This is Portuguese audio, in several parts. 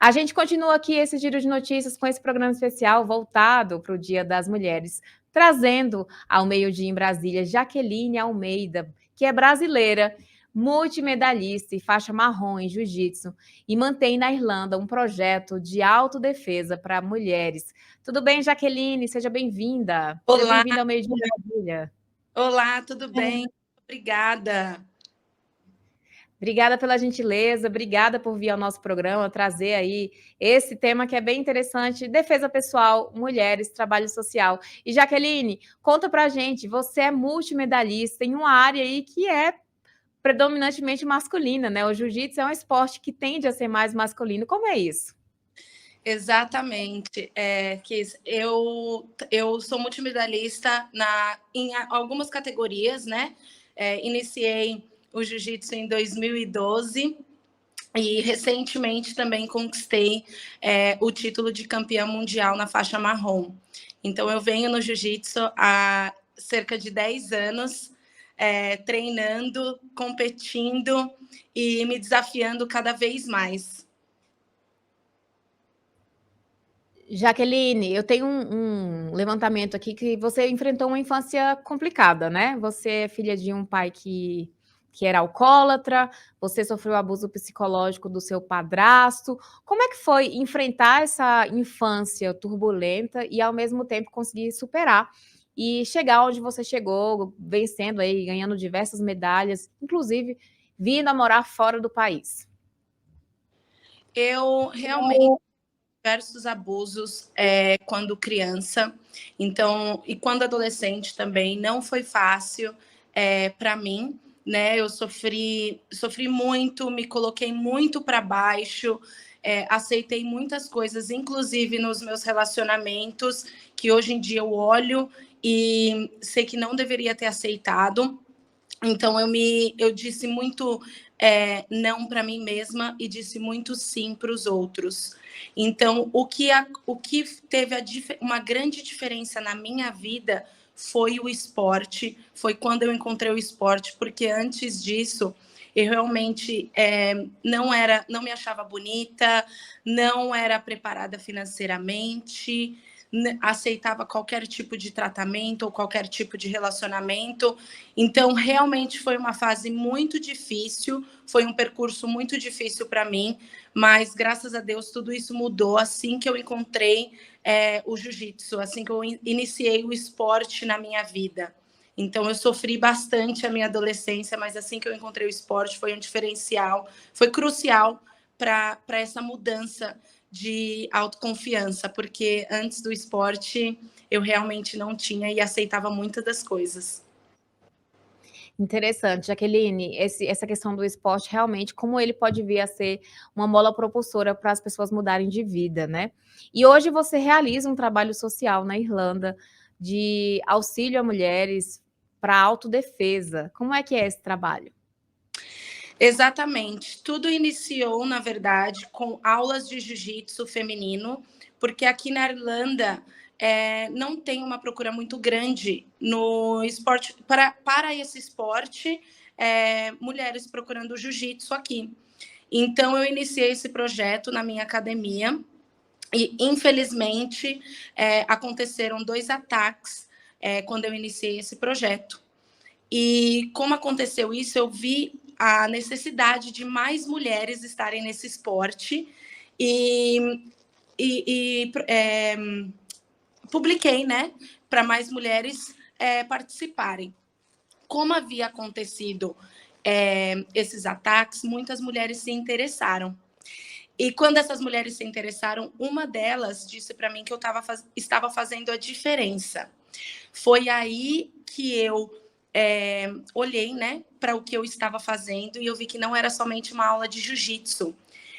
A gente continua aqui esse giro de notícias com esse programa especial voltado para o Dia das Mulheres, trazendo ao meio-dia em Brasília Jaqueline Almeida, que é brasileira, multimedalhista e faixa marrom em jiu-jitsu e mantém na Irlanda um projeto de autodefesa para mulheres. Tudo bem, Jaqueline? Seja bem-vinda. Seja Olá, bem-vinda ao meio-dia em Brasília. olá, tudo bem? Obrigada. Obrigada pela gentileza, obrigada por vir ao nosso programa, trazer aí esse tema que é bem interessante, defesa pessoal, mulheres, trabalho social. E Jaqueline, conta pra gente, você é multimedalhista em uma área aí que é predominantemente masculina, né? O jiu-jitsu é um esporte que tende a ser mais masculino. Como é isso? Exatamente. Eu sou multimedalhista em algumas categorias, né? Iniciei o jiu-jitsu em 2012 e recentemente também conquistei o título de campeã mundial na faixa marrom. Então, eu venho no jiu-jitsu há cerca de 10 anos, treinando, competindo e me desafiando cada vez mais. Jaqueline, eu tenho um levantamento aqui que você enfrentou uma infância complicada, né? Você é filha de um pai que era alcoólatra, você sofreu abuso psicológico do seu padrasto. Como é que foi enfrentar essa infância turbulenta e, ao mesmo tempo, conseguir superar e chegar onde você chegou, vencendo aí, ganhando diversas medalhas, inclusive vindo a morar fora do país? Eu realmente diversos abusos quando criança, então e quando adolescente também não foi fácil para mim, né? Eu sofri muito, me coloquei muito para baixo, aceitei muitas coisas, inclusive nos meus relacionamentos, que hoje em dia eu olho e sei que não deveria ter aceitado. Então eu disse muito não para mim mesma e disse muito sim para os outros. Então o que teve uma grande diferença na minha vida foi o esporte, foi quando eu encontrei o esporte, porque antes disso eu realmente não me achava bonita, não era preparada financeiramente, aceitava qualquer tipo de tratamento ou qualquer tipo de relacionamento. Então, realmente foi uma fase muito difícil, foi um percurso muito difícil para mim, mas graças a Deus tudo isso mudou assim que eu encontrei o jiu-jitsu, assim que eu iniciei o esporte na minha vida. Então, eu sofri bastante a minha adolescência, mas assim que eu encontrei o esporte foi um diferencial, foi crucial para essa mudança de autoconfiança, porque antes do esporte eu realmente não tinha e aceitava muitas das coisas. Interessante, Jaqueline, essa questão do esporte, realmente, como ele pode vir a ser uma mola propulsora para as pessoas mudarem de vida, né? E hoje você realiza um trabalho social na Irlanda de auxílio a mulheres para autodefesa. Como é que é esse trabalho? Exatamente. Tudo iniciou, na verdade, com aulas de jiu-jitsu feminino, porque aqui na Irlanda não tem uma procura muito grande no esporte para esse esporte, mulheres procurando jiu-jitsu aqui. Então, eu iniciei esse projeto na minha academia e, infelizmente, aconteceram 2 ataques quando eu iniciei esse projeto. E como aconteceu isso, eu vi a necessidade de mais mulheres estarem nesse esporte e, e publiquei, né, para mais mulheres participarem. Como havia acontecido esses ataques, muitas mulheres se interessaram. E quando essas mulheres se interessaram, uma delas disse para mim que eu estava fazendo a diferença. Foi aí que eu olhei, né, para o que eu estava fazendo e eu vi que não era somente uma aula de jiu-jitsu,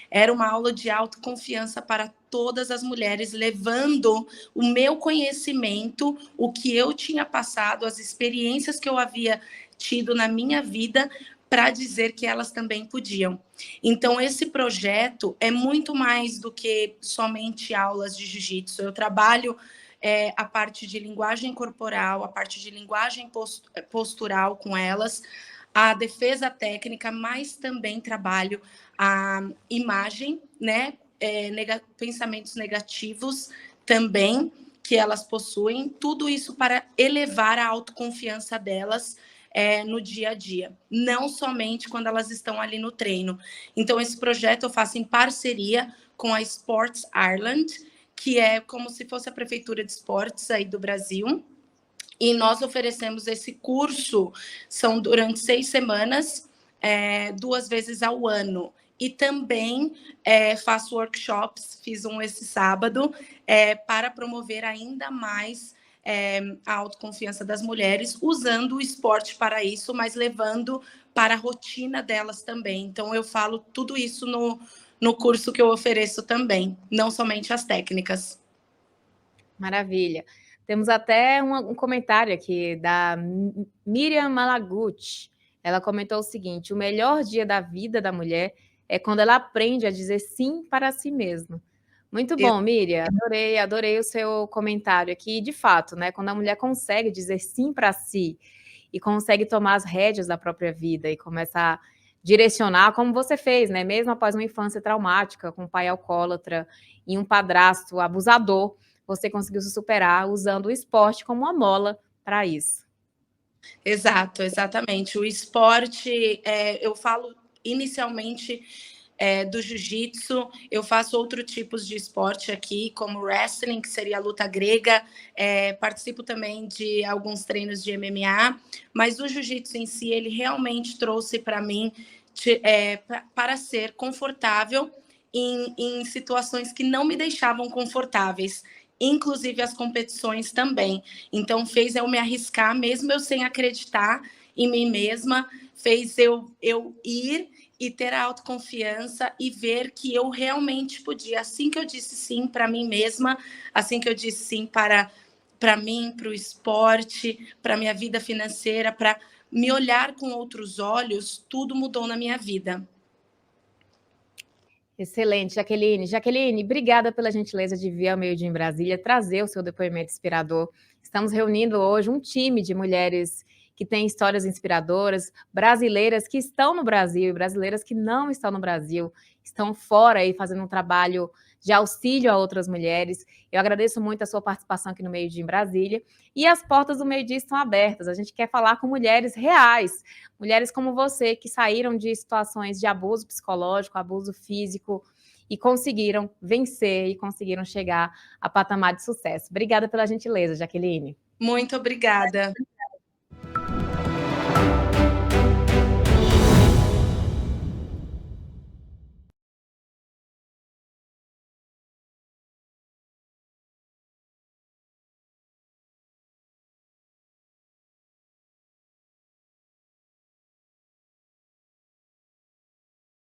era uma aula de autoconfiança para todas as mulheres, levando o meu conhecimento, o que eu tinha passado, as experiências que eu havia tido na minha vida, para dizer que elas também podiam. Então, esse projeto é muito mais do que somente aulas de jiu-jitsu. Eu trabalho a parte de linguagem corporal, a parte de linguagem postural com elas, a defesa técnica, mas também trabalho a imagem, né? pensamentos negativos também que elas possuem, tudo isso para elevar a autoconfiança delas no dia a dia, não somente quando elas estão ali no treino. Então, esse projeto eu faço em parceria com a Sports Ireland, que é como se fosse a prefeitura de esportes aí do Brasil, e nós oferecemos esse curso, são durante 6 semanas, 2 vezes ao ano. E também faço workshops, fiz um esse sábado, para promover ainda mais a autoconfiança das mulheres, usando o esporte para isso, mas levando para a rotina delas também. Então, eu falo tudo isso no curso que eu ofereço também, não somente as técnicas. Maravilha. Temos até um comentário aqui da Miriam Malaguti. Ela comentou o seguinte: o melhor dia da vida da mulher é quando ela aprende a dizer sim para si mesma. Muito bom, Miriam. Adorei o seu comentário aqui. De fato, né? Quando a mulher consegue dizer sim para si e consegue tomar as rédeas da própria vida e começa a direcionar, como você fez, né? Mesmo após uma infância traumática, com um pai alcoólatra e um padrasto abusador, você conseguiu se superar usando o esporte como uma mola para isso. Exato, exatamente. O esporte, eu falo inicialmente do jiu-jitsu, eu faço outros tipos de esporte aqui, como wrestling, que seria a luta grega, participo também de alguns treinos de MMA, mas o jiu-jitsu em si, ele realmente trouxe para mim para ser confortável em situações que não me deixavam confortáveis, inclusive as competições também. Então, fez eu me arriscar, mesmo eu sem acreditar em mim mesma, fez eu ir e ter a autoconfiança e ver que eu realmente podia. Assim que eu disse sim para mim mesma, assim que eu disse sim para mim, para o esporte, para minha vida financeira, para me olhar com outros olhos, tudo mudou na minha vida. Excelente, Jaqueline. Jaqueline, obrigada pela gentileza de vir ao Meio-Dia em Brasília, trazer o seu depoimento inspirador. Estamos reunindo hoje um time de mulheres que têm histórias inspiradoras, brasileiras que estão no Brasil e brasileiras que não estão no Brasil, estão fora aí fazendo um trabalho de auxílio a outras mulheres. Eu agradeço muito a sua participação aqui no Meio-Dia em Brasília. E as portas do Meio-Dia estão abertas. A gente quer falar com mulheres reais, mulheres como você, que saíram de situações de abuso psicológico, abuso físico, e conseguiram vencer e conseguiram chegar a patamar de sucesso. Obrigada pela gentileza, Jaqueline. Muito obrigada.